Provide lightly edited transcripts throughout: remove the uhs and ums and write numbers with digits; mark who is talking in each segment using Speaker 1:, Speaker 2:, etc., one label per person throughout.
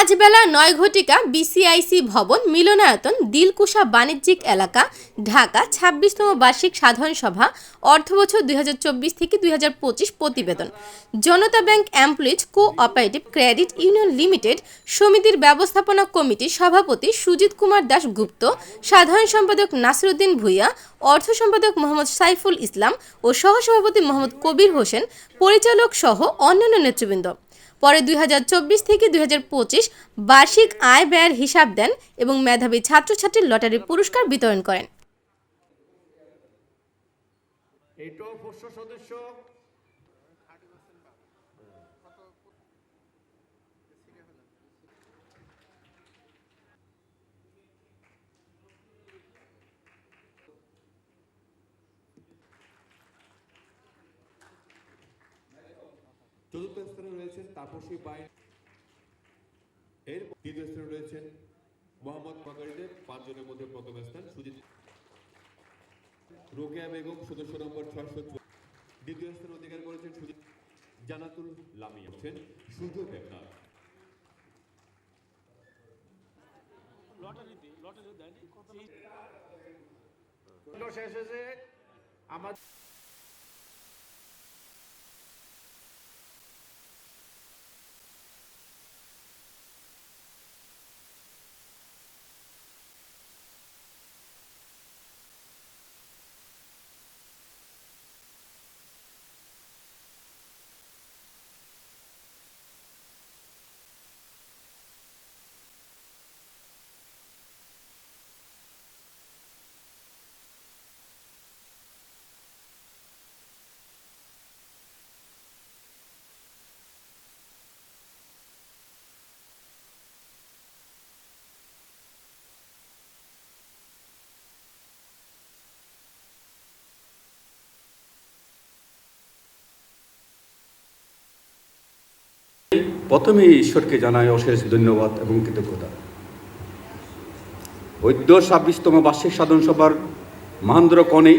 Speaker 1: আজ বেলা ৯ ঘটিকা বিসিআইসি ভবন মিলনায়তন দিলকুশা বাণিজ্যিক এলাকা ঢাকা ২৬তম বার্ষিক সাধারণ সভা অর্থবছর ২০২৪ থেকে ২০২৫ প্রতিবেদন Janata bank employees cooperative credit union limited সমিতির ব্যবস্থাপনা কমিটির সভাপতি সুজিত কুমার দাস গুপ্ত, সাধারণ সম্পাদক নাসিরউদ্দিন ভূঁইয়া, অর্থ সম্পাদক মোহাম্মদ সাইফুল ইসলাম ও সহসভাপতি মোহাম্মদ কবির হোসেন, পরিচালক সহ অন্যান্য নেতৃবৃন্দ পরে ২০২৪ থেকে ২০২৫ বার্ষিক আয় ব্যয়ের হিসাব দেন এবং মেধাবী ছাত্রছাত্রীর লটারি পুরস্কার বিতরণ করেন।
Speaker 2: চতুর্থ স্থানে রয়েছেন তাপসী বাই, এর তৃতীয় স্থানে রয়েছেন মোহাম্মদ ফাকারিদের ৫ জনের মধ্যে প্রথম স্থান সুজিত, রোকেয়া বেগম সদস্য নম্বর ৬০৪, দ্বিতীয় স্থান অধিকার করেছেন সুজিত, জানাতুল লামিয়া হচ্ছেন সূর্য দেবনাথ।
Speaker 3: শেষ হয়েছে আমার
Speaker 4: প্রথমে ঈশ্বরকে জানায় অশেষ ধন্যবাদ এবং কৃতজ্ঞতা। ঐদ্য ২৬তম বার্ষিক সাধারণ সভার মহেন্দ্র কনে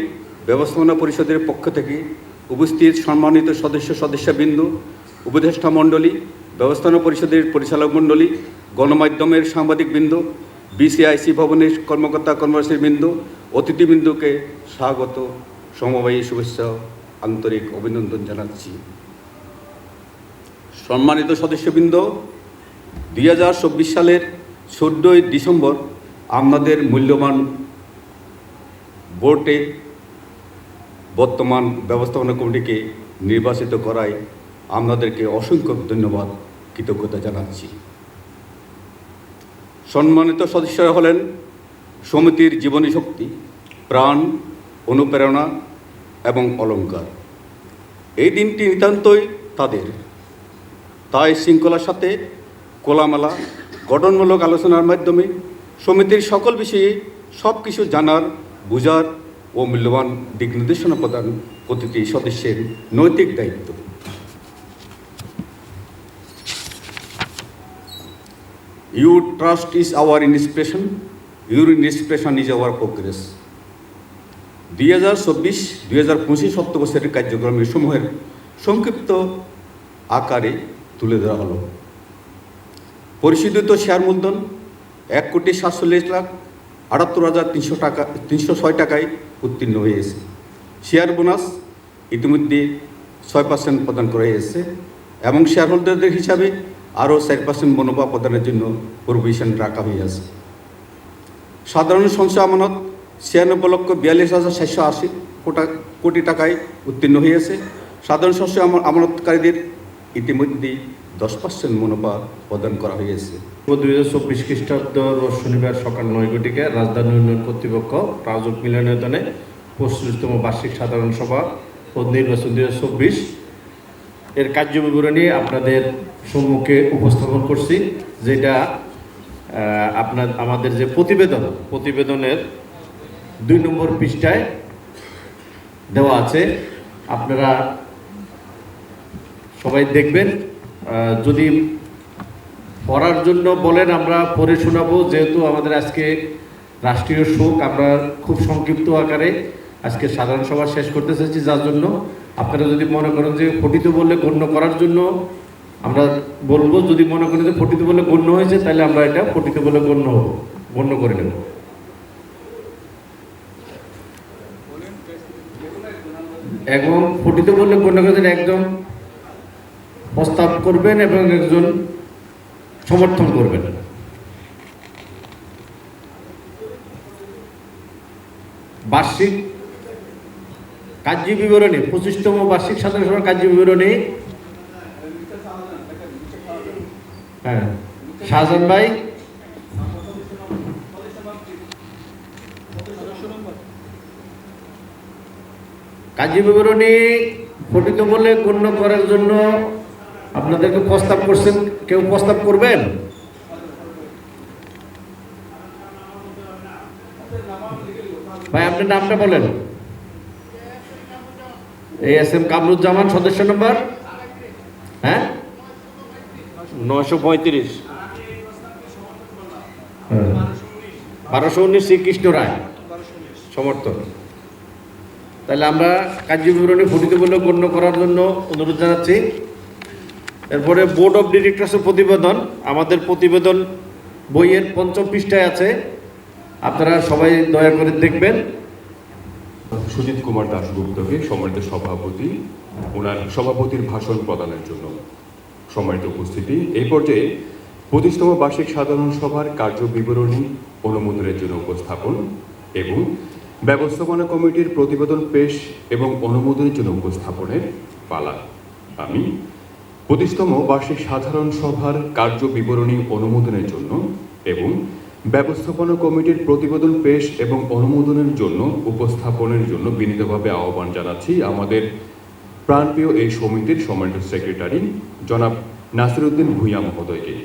Speaker 4: ব্যবস্থাপনা পরিষদের পক্ষ থেকে উপস্থিত সম্মানিত সদস্যবৃন্দ, উপদেষ্টা মণ্ডলী, ব্যবস্থাপনা পরিষদের পরিচালক মণ্ডলী, গণমাধ্যমের সাংবাদিকবৃন্দ, বিসিআইসি ভবনের কর্মকর্তা কর্মচারীবৃন্দ, অতিথিবৃন্দকে স্বাগত, সমবায়ী শুভেচ্ছা, আন্তরিক অভিনন্দন জানাচ্ছি। সম্মানিত সদস্যবৃন্দ, ২০২৪ সালের ১৪ই ডিসেম্বর আপনাদের মূল্যবান ভোটে বর্তমান ব্যবস্থাপনা কমিটিকে নির্বাচিত করায় আপনাদেরকে অসংখ্য ধন্যবাদ, কৃতজ্ঞতা জানাচ্ছি। সম্মানিত সদস্যরা হলেন সমিতির জীবনী শক্তি, প্রাণ, অনুপ্রেরণা এবং অলঙ্কার। এই দিনটি নিতান্তই তাদের, তাই শৃঙ্খলার সাথে খোলামেলা গঠনমূলক আলোচনার মাধ্যমে সমিতির সকল বিষয়ে সব কিছু জানার, বোঝার ও মূল্যবান দিক নির্দেশনা প্রদান প্রতিটি সদস্যের নৈতিক দায়িত্ব। Your trust is our inspiration, your inspiration is our progress. ২০২৪-২০২৫ অর্থবছরের কার্যক্রমের সমূহের সংক্ষিপ্ত আকারে তুলে ধরা হলো। পরিশোধিত শেয়ার মূলধন ১,৪৭,৭৮,৩০০ টাকায় উত্তীর্ণ হয়েছে। শেয়ার বোনাস ইতিমধ্যে ৬% প্রদান করা হয়েছে এবং শেয়ার হোল্ডারদের হিসাবে আরও ৪% মুনাফা প্রদানের জন্য প্রভিশন রাখা হয়েছে। সাধারণ সঞ্চয় আমানত ৯৬,৪২,৭৮০ কোটি টাকায় উত্তীর্ণ হয়েছে। সাধারণ সঞ্চয় আমানতকারীদের ইতিমধ্যে ১০% মুনাফা প্রদান করা হয়েছে।
Speaker 3: ২০২৪ খ্রিস্টাব্দ রোজ শনিবার সকাল ৯ ঘটিকায় রাজধানী উন্নয়ন কর্তৃপক্ষ প্রায়োজক মিলনায়তনে ২৫তম বার্ষিক সাধারণ সভা ও নির্বাচন ২০২৪ এর কার্যবিবরণী আপনাদের সম্মুখে উপস্থাপন করছি, যেটা আমাদের যে প্রতিবেদনের ২ নম্বর পৃষ্ঠায় দেওয়া আছে। আপনারা সবাই দেখবেন। যদি পড়ার জন্য বলেন আমরা পড়ে শোনাবো, যেহেতু আমাদের আজকে রাষ্ট্রীয় শোক, আমরা খুব সংক্ষিপ্ত আকারে আজকে সাধারণ সভা শেষ করতে চাইছি, যার জন্য আপনারা যদি মনে করেন যে পঠিত বললে গণ্য করার জন্য আমরা বলবো, যদি মনে করি যে পঠিত বলে গণ্য হয়েছে, তাহলে আমরা এটা পঠিত বলে গণ্য করে নেব। এবং পঠিত বলে গণ্য করে একজন প্রস্তাব করবেন এবং একজন সমর্থন করবেন। বার্ষিক কার্য বিবরণী, 25তম বার্ষিক সাধারণ সভার কার্য বিবরণী। হ্যাঁ, শাহজাহান ভাই। কার্য বিবরণী পঠিত বলে গণ্য করার জন্য আপনাদেরকে প্রস্তাব করছেন, কেউ প্রস্তাব করবেন? ভাই আপনার নামটা বলেন। এস.এম. কামরুজ্জামান, সদস্য নম্বর
Speaker 5: 935।
Speaker 3: 1219 শ্রীকৃষ্ণ রায় সমর্থন। তাহলে আমরা কার্য বিবরণী পঠিত বলে গণ্য করার জন্য অনুরোধ জানাচ্ছি। এরপরে বোর্ড অফ ডিরেক্টরসের প্রতিবেদন, আমাদের প্রতিবেদন বইয়ের 5ম পৃষ্ঠায় আছে, আপনারা সবাই দয়া করে দেখবেন।
Speaker 6: সুজিত কুমার দাশগুপ্তকে সম্মানিত সভাপতি, ওনার সভাপতির ভাষণ প্রদানের জন্য সম্মানিত উপস্থিতি। এই পর্যায়ে 25তম বার্ষিক সাধারণ সভার কার্য বিবরণী অনুমোদনের জন্য উপস্থাপন এবং ব্যবস্থাপনা কমিটির প্রতিবেদন পেশ এবং অনুমোদনের জন্য উপস্থাপনের পালা। আমি 25তম বার্ষিক সাধারণ সভার কার্য বিবরণী অনুমোদনের জন্য এবং ব্যবস্থাপনা কমিটির প্রতিবেদন পেশ এবং অনুমোদনের জন্য উপস্থাপনের জন্য বিনীতভাবে আহ্বান জানাচ্ছি আমাদের প্রাণপ্রিয় এই সমিতির সম্মানিত সেক্রেটারি জনাব নাসিরউদ্দিন ভূঁইয়া মহোদয়কে।